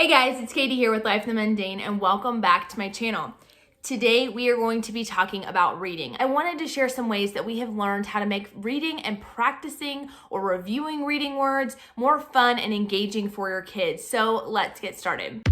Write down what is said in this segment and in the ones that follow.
Hey guys, it's Katie here with Life in the Mundane and welcome back to my channel. Today we are going to be talking about reading. I wanted to share some ways that we have learned how to make reading and practicing or reviewing reading words more fun and engaging for your kids. So let's get started.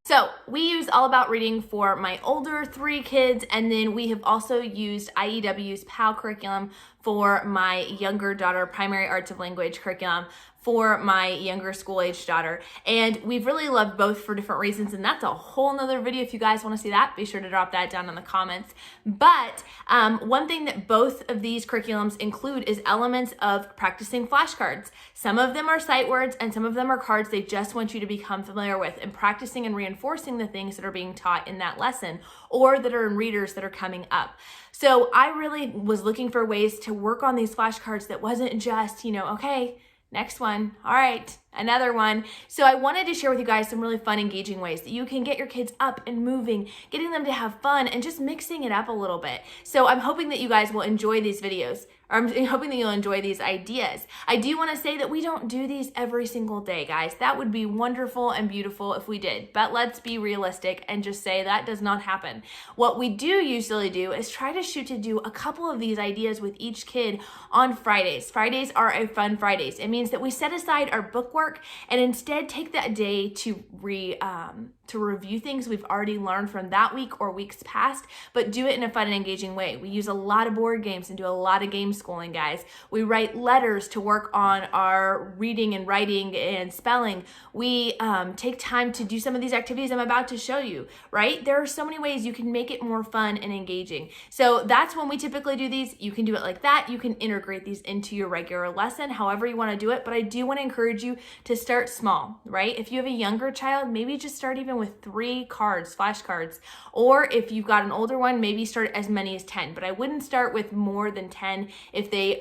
So we use All About Reading for my older 3 kids, and then we have also used IEW's PAL curriculum for my younger daughter, Primary Arts of Language curriculum for my younger school-age daughter. And we've really loved both for different reasons, and that's a whole nother video. If you guys want to see that, be sure to drop that down in the comments. But one thing that both of these curriculums include is elements of practicing flashcards. Some of them are sight words, and some of them are cards they just want you to become familiar with, and practicing and reinforcing the things that are being taught in that lesson or that are in readers that are coming up. So I really was looking for ways to work on these flashcards that wasn't just, okay, next one. All right, another one. So I wanted to share with you guys some really fun, engaging ways that you can get your kids up and moving, getting them to have fun and just mixing it up a little bit. So I'm hoping that you guys will enjoy these videos. I'm hoping that you'll enjoy these ideas. I do want to say that we don't do these every single day, guys. That would be wonderful and beautiful if we did, but let's be realistic and just say that does not happen. What we do usually do is try to shoot to do a couple of these ideas with each kid on Fridays. Fridays are a fun Fridays. It means that we set aside our book work and instead take that day to review things we've already learned from that week or weeks past, but do it in a fun and engaging way. We use a lot of board games and do a lot of game schooling, guys. We write letters to work on our reading and writing and spelling. We take time to do some of these activities I'm about to show you, right? There are so many ways you can make it more fun and engaging. So that's when we typically do these. You can do it like that. You can integrate these into your regular lesson, however you want to do it, but I do want to encourage you to start small, right? If you have a younger child, maybe just start even with 3 cards, flashcards, or if you've got an older one, maybe start as many as 10, but I wouldn't start with more than 10 if they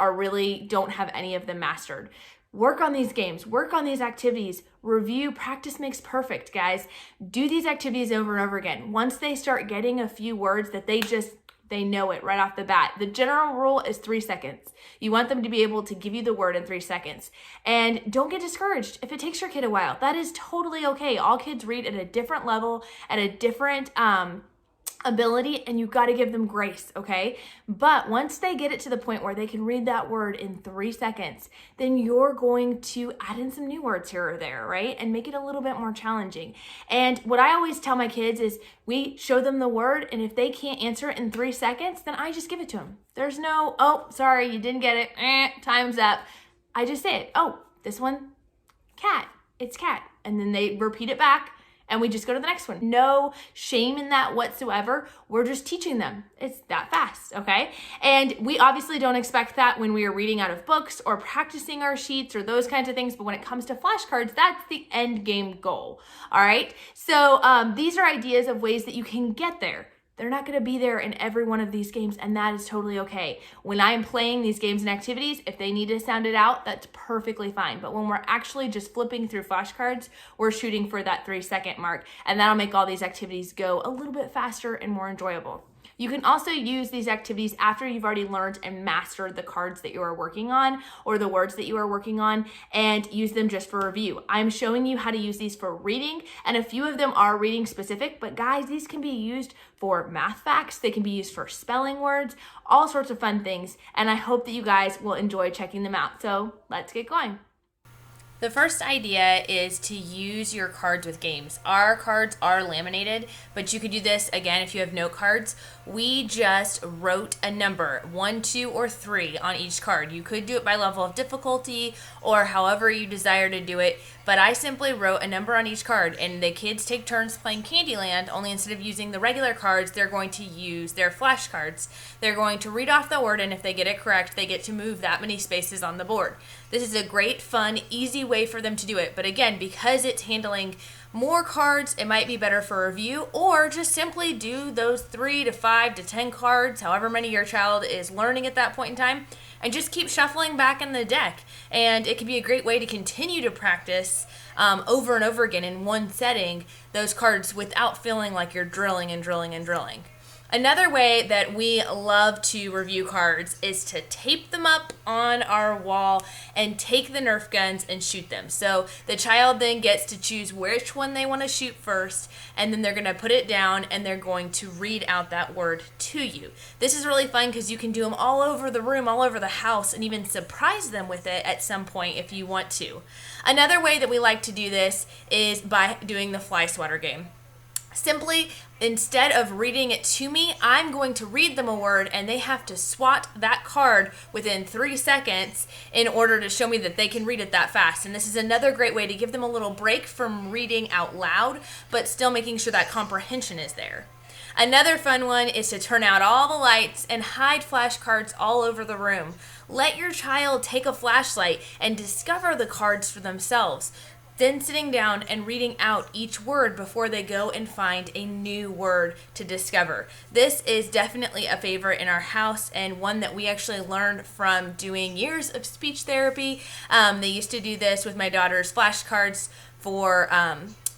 don't have any of them mastered. Work on these games, work on these activities, review, practice makes perfect, guys. Do these activities over and over again. Once they start getting a few words that they know it right off the bat. The general rule is 3 seconds. You want them to be able to give you the word in 3 seconds. And don't get discouraged if it takes your kid a while. That is totally okay. All kids read at a different level, at a different ability, and you've got to give them grace, okay? But once they get it to the point where they can read that word in 3 seconds, then you're going to add in some new words here or there, right? And make it a little bit more challenging. And what I always tell my kids is we show them the word, and if they can't answer it in 3 seconds, then I just give it to them. There's no, oh, sorry, you didn't get it. Time's up. I just say it. Oh, this one, cat. It's cat. And then they repeat it back. And we just go to the next one. No shame in that whatsoever. We're just teaching them. It's that fast, okay? And we obviously don't expect that when we are reading out of books or practicing our sheets or those kinds of things. But when it comes to flashcards, that's the end game goal, all right? So these are ideas of ways that you can get there. They're not going to be there in every one of these games, and that is totally okay. When I'm playing these games and activities, if they need to sound it out, that's perfectly fine. But when we're actually just flipping through flashcards, we're shooting for that 3-second mark, and that'll make all these activities go a little bit faster and more enjoyable. You can also use these activities after you've already learned and mastered the cards that you are working on or the words that you are working on, and use them just for review. I'm showing you how to use these for reading, and a few of them are reading specific, but guys, these can be used for math facts. They can be used for spelling words, all sorts of fun things, and I hope that you guys will enjoy checking them out. So let's get going. The first idea is to use your cards with games. Our cards are laminated, but you could do this again if you have note cards. We just wrote a number, 1, 2, or 3 on each card. You could do it by level of difficulty or however you desire to do it, but I simply wrote a number on each card, and the kids take turns playing Candyland, only instead of using the regular cards, they're going to use their flashcards. They're going to read off the word, and if they get it correct, they get to move that many spaces on the board. This is a great, fun, easy way for them to do it. But again, because it's handling more cards, it might be better for review, or just simply do those 3 to 5 to 10 cards, however many your child is learning at that point in time, and just keep shuffling back in the deck. And it can be a great way to continue to practice over and over again in one setting those cards without feeling like you're drilling and drilling and drilling. Another way that we love to review cards is to tape them up on our wall and take the Nerf guns and shoot them. So the child then gets to choose which one they want to shoot first, and then they're going to put it down and they're going to read out that word to you. This is really fun because you can do them all over the room, all over the house, and even surprise them with it at some point if you want to. Another way that we like to do this is by doing the Flyswatter game. Simply, instead of reading it to me, I'm going to read them a word and they have to swat that card within 3 seconds in order to show me that they can read it that fast. And this is another great way to give them a little break from reading out loud, but still making sure that comprehension is there. Another fun one is to turn out all the lights and hide flashcards all over the room. Let your child take a flashlight and discover the cards for themselves. Then sitting down and reading out each word before they go and find a new word to discover. This is definitely a favorite in our house and one that we actually learned from doing years of speech therapy. They used to do this with my daughter's flashcards for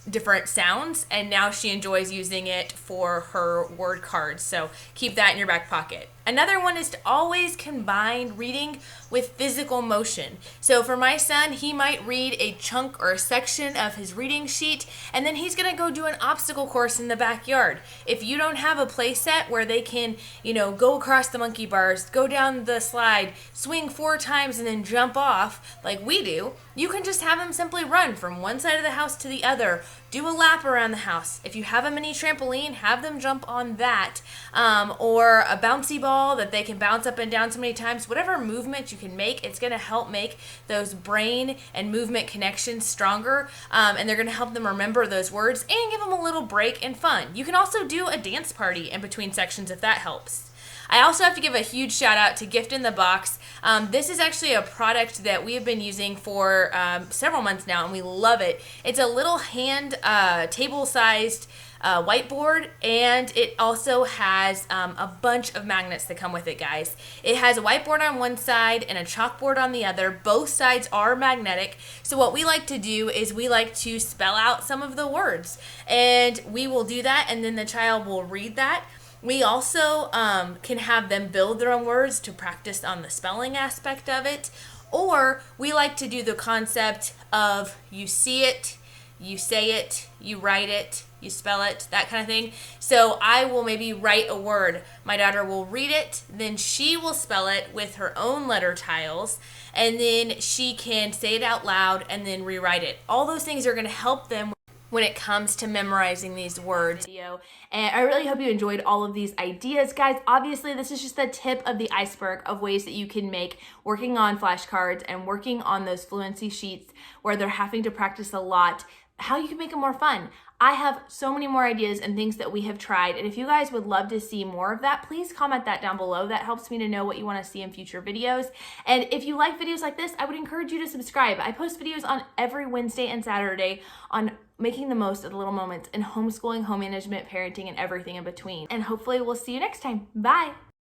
different sounds, and now she enjoys using it for her word cards. So keep that in your back pocket. Another one is to always combine reading with physical motion. So for my son, he might read a chunk or a section of his reading sheet, and then he's gonna go do an obstacle course in the backyard. If you don't have a play set where they can, go across the monkey bars, go down the slide, swing 4 times, and then jump off like we do, you can just have them simply run from one side of the house to the other, do a lap around the house. If you have a mini trampoline, have them jump on that, or a bouncy ball that they can bounce up and down so many times. Whatever movement you can make, it's going to help make those brain and movement connections stronger, and they're going to help them remember those words and give them a little break and fun. You can also do a dance party in between sections if that helps. I also have to give a huge shout out to Gift in the Box. This is actually a product that we have been using for several months now, and we love it. It's a little hand table-sized whiteboard, and it also has a bunch of magnets that come with it, guys. It has a whiteboard on one side and a chalkboard on the other. Both sides are magnetic. So what we like to do is we like to spell out some of the words, and we will do that, and then the child will read that. We also can have them build their own words to practice on the spelling aspect of it. Or we like to do the concept of you see it, you say it, you write it, you spell it, that kind of thing. So I will maybe write a word. My daughter will read it, then she will spell it with her own letter tiles, and then she can say it out loud and then rewrite it. All those things are going to help them when it comes to memorizing these words. And I really hope you enjoyed all of these ideas, guys. Obviously, this is just the tip of the iceberg of ways that you can make working on flashcards and working on those fluency sheets where they're having to practice a lot, how you can make them more fun. I have so many more ideas and things that we have tried, and if you guys would love to see more of that, please comment that down below. That helps me to know what you want to see in future videos. And if you like videos like this, I would encourage you to subscribe. I post videos on every Wednesday and Saturday on making the most of the little moments in homeschooling, home management, parenting, and everything in between. And hopefully we'll see you next time. Bye.